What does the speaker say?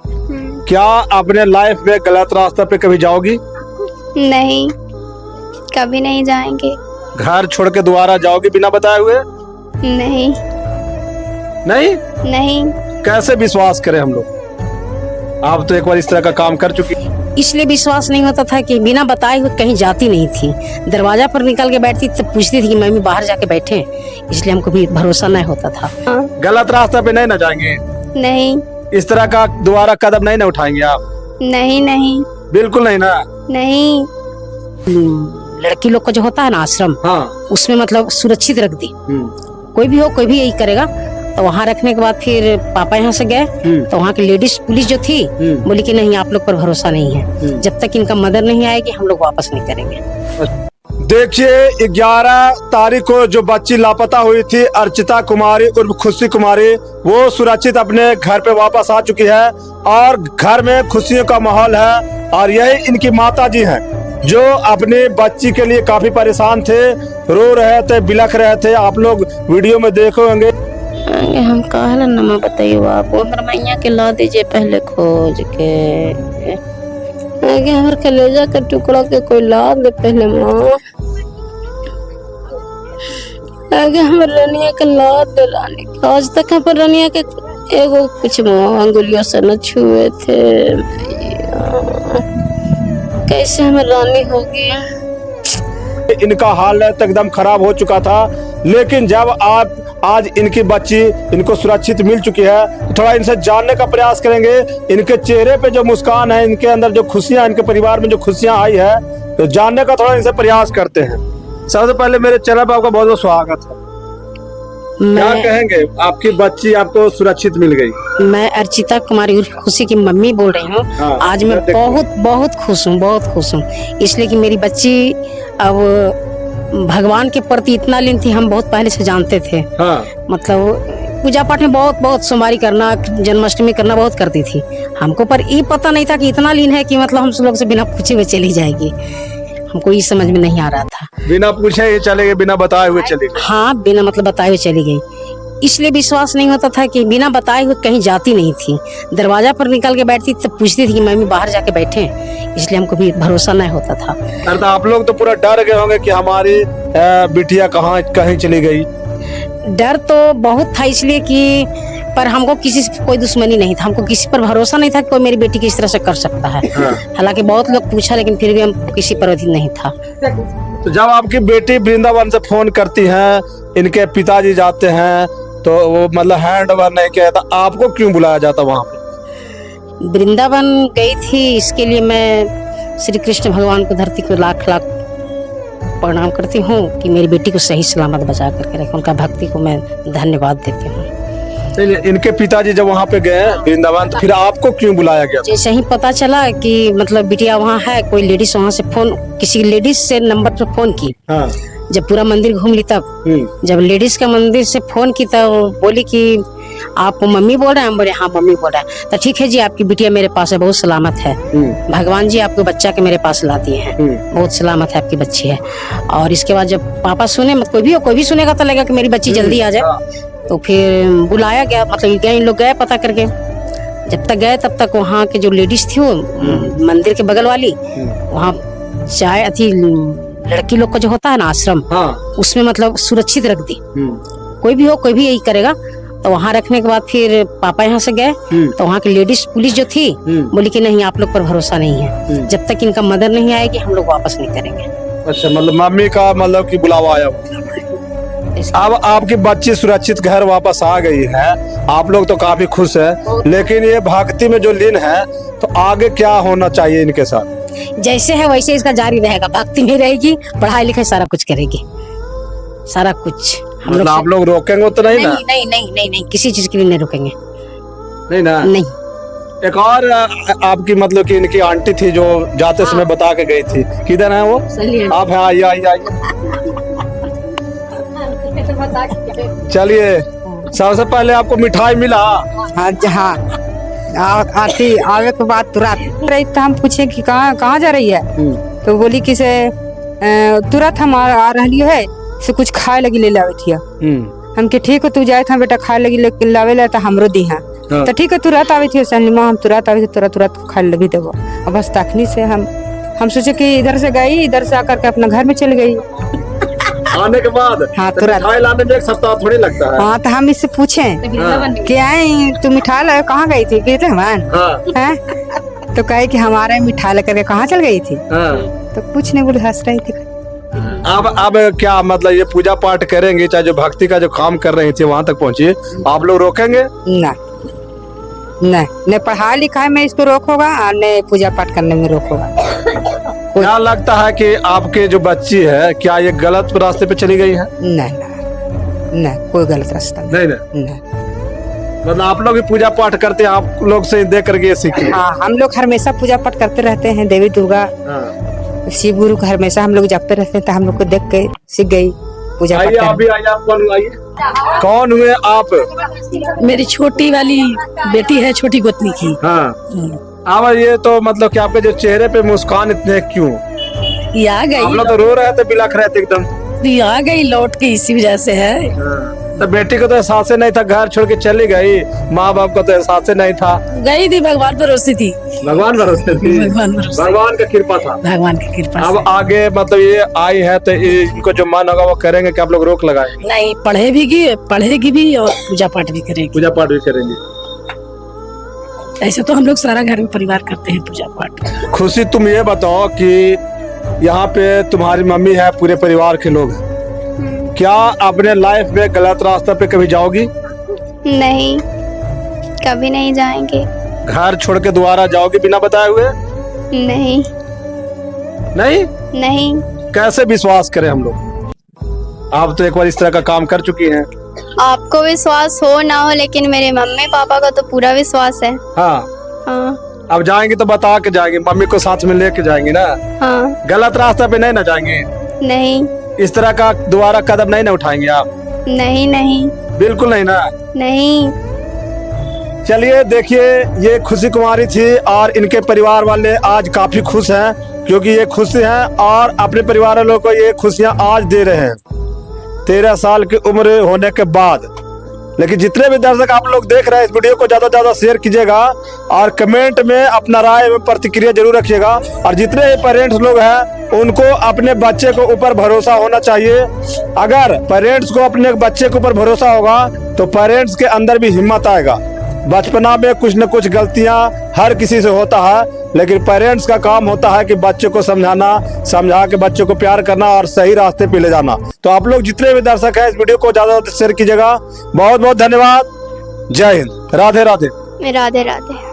क्या अपने लाइफ में गलत रास्ते पे कभी जाओगी? नहीं, कभी नहीं जाएंगे। घर छोड़ के दोबारा जाओगी बिना बताए हुए? नहीं नहीं? नहीं। कैसे विश्वास करें हम लोग? आप तो एक बार इस तरह का काम कर चुकी। इसलिए विश्वास नहीं होता था कि बिना बताए हुए कहीं जाती नहीं थी। दरवाजा पर निकल के बैठती तो पूछती थी कि मम्मी बाहर जाके बैठे, इसलिए हमको भी भरोसा नहीं होता था। गलत रास्ते पे नहीं ना जाएंगे? नहीं इस तरह का दोबारा कदम नहीं ना उठाएंगे आप? नहीं। नहीं बिल्कुल नहीं ना? नहीं। लड़की लोग का जो होता है ना आश्रम, हाँ। उसमें मतलब सुरक्षित रख दी। कोई भी हो, कोई भी यही करेगा। तो वहाँ रखने के बाद फिर पापा यहाँ से गए, तो वहाँ की लेडीज पुलिस जो थी बोली कि नहीं, आप लोग पर भरोसा नहीं है, जब तक इनका मदर नहीं आएगी हम लोग वापस नहीं करेंगे। देखिए 11 तारीख को जो बच्ची लापता हुई थी अर्चिता कुमारी उर्फ खुशी कुमारी, वो सुरक्षित अपने घर पे वापस आ चुकी है और घर में खुशियों का माहौल है। और यही इनकी माता जी हैं जो अपने बच्ची के लिए काफी परेशान थे, रो रहे थे, बिलख रहे थे। आप लोग वीडियो में देखे होंगे। हम कहला नमा बताइए आप हमर मैया के ला दीजिए पहले खोज के, आगे हमर कलेजा का टुकड़ा के कोई ला दे पहले माँ, आगे हमर रनिया के ला दे रानी। आज तक हमर रनिया के एगो कुछ अंगुलियों से न छुए थे, कैसे हमर रानी होगी। इनका हालत एकदम खराब हो चुका था, लेकिन जब आप आज इनकी बच्ची इनको सुरक्षित मिल चुकी है, तो थोड़ा इनसे जानने का प्रयास करेंगे। इनके चेहरे पे जो मुस्कान है, इनके अंदर जो खुशियां, इनके परिवार में जो खुशियां आई है, तो जानने का थोड़ा इनसे प्रयास करते हैं। सबसे पहले मेरे चैनल पर आपका बहुत बहुत स्वागत है। क्या कहेंगे? आपकी बच्ची आपको सुरक्षित मिल गई। मैं अर्चिता कुमारी उर्फ खुशी की मम्मी बोल रही हूँ। हाँ, आज मैं बहुत खुश हूँ, बहुत खुश हूँ, इसलिए कि मेरी बच्ची अब भगवान के प्रति इतना लीन थी, हम बहुत पहले से जानते थे। हाँ। मतलब पूजा पाठ में बहुत सोमवारी करना, जन्माष्टमी करना बहुत करती थी हमको, पर ये पता नहीं था कि इतना लीन है कि मतलब हम लोग से बिना पूछे हुए चली जाएगी। हमको ये समझ में नहीं आ रहा था। बिना पूछे ये चले गए, बिना बताए हुए चले गए। हाँ, बिना मतलब बताए हुए चली गई। इसलिए विश्वास नहीं होता था कि बिना बताए हुए कहीं जाती नहीं थी। दरवाजा पर निकल के बैठती तो पूछती थी कि मम्मी बाहर जाके बैठे, इसलिए हमको भी भरोसा नहीं होता था। तो आप लोग तो पूरा डर गए होंगे कि हमारी बिटिया कहीं चली गई। डर तो बहुत था, इसलिए कि पर हमको किसी से कोई दुश्मनी नहीं था, हमको किसी पर भरोसा नहीं था कि कोई मेरी बेटी की इस तरह से कर सकता है। हालांकि बहुत लोग पूछा, लेकिन फिर भी हमको किसी पर अधिक नहीं था। तो जब आपकी बेटी वृंदावन से फोन करती है, इनके पिताजी जाते हैं, तो वो मतलब हैंड ओवर नहीं किया था, आपको क्यों बुलाया जाता वहाँ पे? वृंदावन गई थी, इसके लिए मैं श्री कृष्ण भगवान को धरती को लाख लाख प्रणाम करती हूँ कि मेरी बेटी को सही सलामत बचा करके रखे। उनका भक्ति को मैं धन्यवाद देती हूँ। इनके पिताजी जब वहाँ पे गए वृंदावन, तो फिर आपको क्यों बुलाया गया? जैसे ही पता चला कि मतलब बिटिया वहाँ है, कोई लेडीज वहाँ से फोन, किसी लेडीज से नंबर पर फोन की। हाँ। जब पूरा मंदिर घूम ली तब जब लेडीज का मंदिर से फोन की तब बोली कि आप मम्मी बोल रहे हैं? हम बोले हाँ मम्मी बोल रहे हैं। तो ठीक है जी, आपकी बिटिया मेरे पास है, बहुत सलामत है, भगवान जी आपको बच्चा के मेरे पास ला दिए हैं, बहुत सलामत है, आपकी बच्ची है। और इसके बाद जब पापा सुने, मतलब कोई भी सुनेगा तो लगेगा कि मेरी बच्ची जल्दी आ जाए, तो फिर बुलाया गया। मतलब इन लोग गए पता करके। जब तक गए तब तक वहाँ के जो लेडीज थी, वो मंदिर के बगल वाली, वहाँ चाय अथी लड़की लोग का जो होता है ना आश्रम, हाँ। उसमें मतलब सुरक्षित रख दी। कोई भी हो, कोई भी यही करेगा। तो वहाँ रखने के बाद फिर पापा यहाँ से गए, तो वहाँ की लेडीज पुलिस जो थी बोली कि नहीं, आप लोग पर भरोसा नहीं है, जब तक इनका मदर नहीं आएगी हम लोग वापस नहीं करेंगे। अच्छा, मतलब मम्मी का मतलब कि बुलावा आया। अब आपकी बच्ची सुरक्षित घर वापस आ गई है, आप लोग तो काफी खुश है, लेकिन ये भक्ति में जो लीन है, तो आगे क्या होना चाहिए इनके साथ? जैसे है वैसे इसका जारी रहेगा, भक्ति में रहेगी, पढ़ाई लिखाई सारा कुछ करेगी, सारा कुछ। हम लोग आप लोग रोकेंगे तो नहीं ना? नहीं, किसी चीज के लिए नहीं रुकेंगे। नहीं ना? नहीं। एक और आपकी मतलब कि इनकी आंटी थी जो जाते समय बता के गई थी, किधर है वो? आप है, आइए। चलिए, सबसे पहले आपको मिठाई मिला? हाँ, आती आवे के बाद तुरंत रही, तो हम पूछे कि कहाँ जा रही है, तो बोली कि से तुरंत हम आ रही है, से कुछ खाए लगी ले लावे थी। हम के ठीक हो, तू जाए था बेटा खाए लगी लावे ला, तो हमरो दी है। हाँ। तो ठीक है तुरंत आवे थी सनी माँ हम तुरंत आवे थे तुरंत खा भी देवो और बस तखनी से हम सोचे कि इधर से गई इधर से आकर के अपना घर में चली गई। आने के बाद हाँ, तो तुरंत। मिठाई लाने में एक सप्ताह थोड़ी लगता है। हाँ तो हम इससे पूछे कि आई तू मिठाई लाए कहाँ गई थी कहते हमान हाँ, हैं तो कहे कि हमारे मिठाई लेकर के कहाँ चल गई थी हाँ। तो कुछ नहीं बोले हंस रही थी। अब क्या मतलब ये पूजा पाठ करेंगे चाहे जो भक्ति का जो काम कर रही थी वहां तक पहुंची, आप लोग रोकेंगे? ना न पढ़ाई लिखाई में इसको रोक होगा और न पूजा पाठ करने में रोक होगा। क्या लगता है कि आपके जो बच्ची है क्या ये गलत रास्ते पे चली गई है? न कोई गलत रास्ता नहीं न। मतलब आप लोग भी पूजा पाठ करते हैं, आप लोग से देख करके ये सीखी? हाँ हम लोग हमेशा पूजा पाठ करते रहते हैं देवी दुर्गा शिव गुरु का हमेशा हम लोग जपते रहते हैं तो हम लोग को देख के सीख गई पूजा आइए पाठ आप भी आइए, आप कौन आइए? कौन हुए आप? मेरी छोटी वाली बेटी है, छोटी गोतनी की। हाँ अब ये तो मतलब कि आपके जो चेहरे पे मुस्कान इतने क्यों? ये आ आप गई, लोग तो रो रहे थे, बिलख रहे थे एकदम। ये आ गई लौट के, इसी वजह से है। तो बेटी को तो एहसास ही नहीं था, घर छोड़ के चली गई, माँ बाप को तो एहसास ही नहीं था। गई थी, भगवान भरोसे थी। भगवान भरोसे थी, भगवान भरोसे, भगवान का कृपा था। भगवान की कृपा अब से। आगे मतलब ये आई है तो इनको जो मन होगा वो करेंगे कि आप लोग रोक लगाएंगे? नहीं, पढ़ेगी भी और पूजा पाठ भी करेगी। पूजा पाठ भी करेंगे। ऐसे तो हम लोग सारा घर में परिवार करते हैं पूजा पाठ। खुशी तुम ये बताओ कि यहाँ पे तुम्हारी मम्मी है, पूरे परिवार के लोग हैं, क्या अपने लाइफ में गलत रास्ते पे कभी जाओगी? नहीं, कभी नहीं जाएंगे। घर छोड़ के दोबारा जाओगी बिना बताए हुए? नहीं नहीं। नहीं। कैसे विश्वास करें हम लोग? आप तो एक बार इस तरह का काम कर चुकी हैं। आपको विश्वास हो ना हो लेकिन मेरे मम्मी पापा का तो पूरा विश्वास है। हाँ हाँ अब जाएंगे तो बता के जाएंगे, मम्मी को साथ में लेके जाएंगे ना? हाँ। गलत रास्ते पे नहीं ना जाएंगे? नहीं इस तरह का दोबारा कदम नहीं ना उठाएंगे आप? नहीं। नहीं बिल्कुल नहीं ना? नहीं। चलिए देखिए, ये खुशी कुमारी थी और इनके परिवार वाले आज काफी खुश हैं क्योंकि ये खुश हैं और अपने परिवार वालों को ये खुशियां आज दे रहे हैं 13 साल की उम्र होने के बाद। लेकिन जितने भी दर्शक आप लोग देख रहे हैं इस वीडियो को ज्यादा से ज्यादा शेयर कीजिएगा और कमेंट में अपना राय एवं प्रतिक्रिया जरूर रखिएगा। और जितने भी पेरेंट्स लोग हैं उनको अपने बच्चे को ऊपर भरोसा होना चाहिए। अगर पेरेंट्स को अपने बच्चे के ऊपर भरोसा होगा तो पेरेंट्स के अंदर भी हिम्मत आएगा। बचपना में कुछ न कुछ गलतियां हर किसी से होता है, लेकिन पेरेंट्स का काम होता है कि बच्चे को समझा के बच्चे को प्यार करना और सही रास्ते पे ले जाना। तो आप लोग जितने भी दर्शक हैं इस वीडियो को ज्यादा शेयर कीजिएगा। बहुत बहुत धन्यवाद। जय हिंद। राधे राधे। राधे राधे।